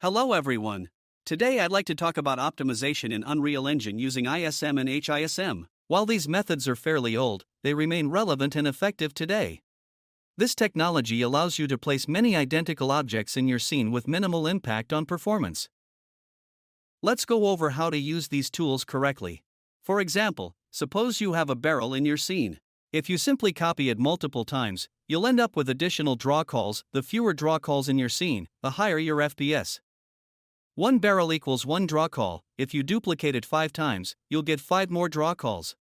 Hello everyone. Today I'd like to talk about optimization in Unreal Engine using ISM and HISM. While these methods are fairly old, they remain relevant and effective today. This technology allows you to place many identical objects in your scene with minimal impact on performance. Let's go over how to use these tools correctly. For example, suppose you have a barrel in your scene. If you simply copy it multiple times, you'll end up with additional draw calls. The fewer draw calls in your scene, the higher your FPS. One barrel equals one draw call. If you duplicate it 5 times, you'll get 5 more draw calls.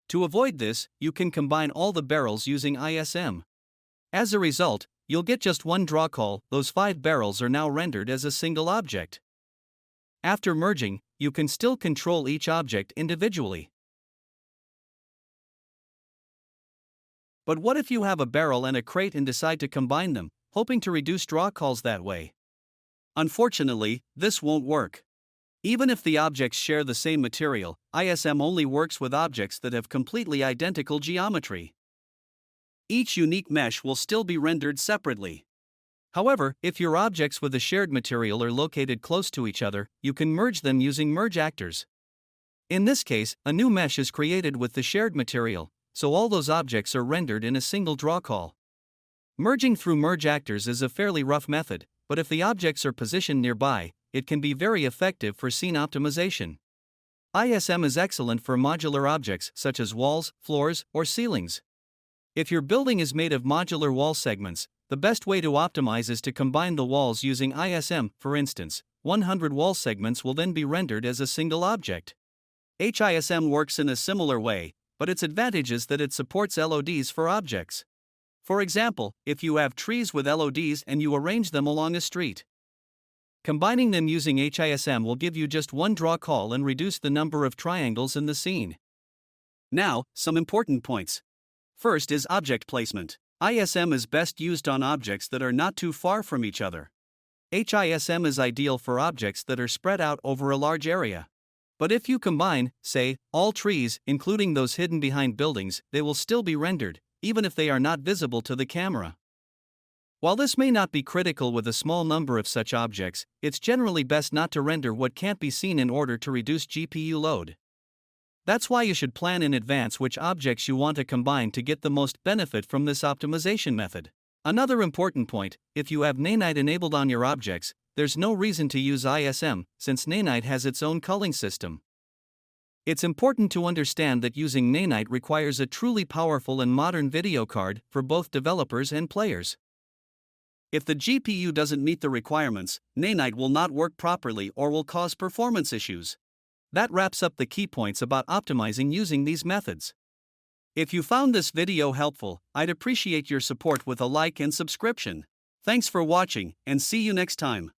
To avoid this, you can combine all the barrels using ISM. As a result, you'll get just one draw call. Those 5 barrels are now rendered as a single object. After merging, you can still control each object individually. But what if you have a barrel and a crate and decide to combine them, hoping to reduce draw calls that way? Unfortunately, this won't work. Even if the objects share the same material, ISM only works with objects that have completely identical geometry. Each unique mesh will still be rendered separately. However, if your objects with a shared material are located close to each other, you can merge them using merge actors. In this case, a new mesh is created with the shared material, so all those objects are rendered in a single draw call. Merging through merge actors is a fairly rough method, but if the objects are positioned nearby, it can be very effective for scene optimization. ISM is excellent for modular objects such as walls, floors, or ceilings. If your building is made of modular wall segments, the best way to optimize is to combine the walls using ISM. For instance, 100 wall segments will then be rendered as a single object. HISM works in a similar way, but its advantage is that it supports LODs for objects. For example, if you have trees with LODs and you arrange them along a street, combining them using HISM will give you just one draw call and reduce the number of triangles in the scene. Now, some important points. First is object placement. ISM is best used on objects that are not too far from each other. HISM is ideal for objects that are spread out over a large area. But if you combine, say, all trees, including those hidden behind buildings, they will still be rendered, even if they are not visible to the camera. While this may not be critical with a small number of such objects, it's generally best not to render what can't be seen in order to reduce GPU load. That's why you should plan in advance which objects you want to combine to get the most benefit from this optimization method. Another important point, if you have Nanite enabled on your objects, there's no reason to use ISM, since Nanite has its own culling system. It's important to understand that using Nanite requires a truly powerful and modern video card for both developers and players. If the GPU doesn't meet the requirements, Nanite will not work properly or will cause performance issues. That wraps up the key points about optimizing using these methods. If you found this video helpful, I'd appreciate your support with a like and subscription. Thanks for watching, and see you next time.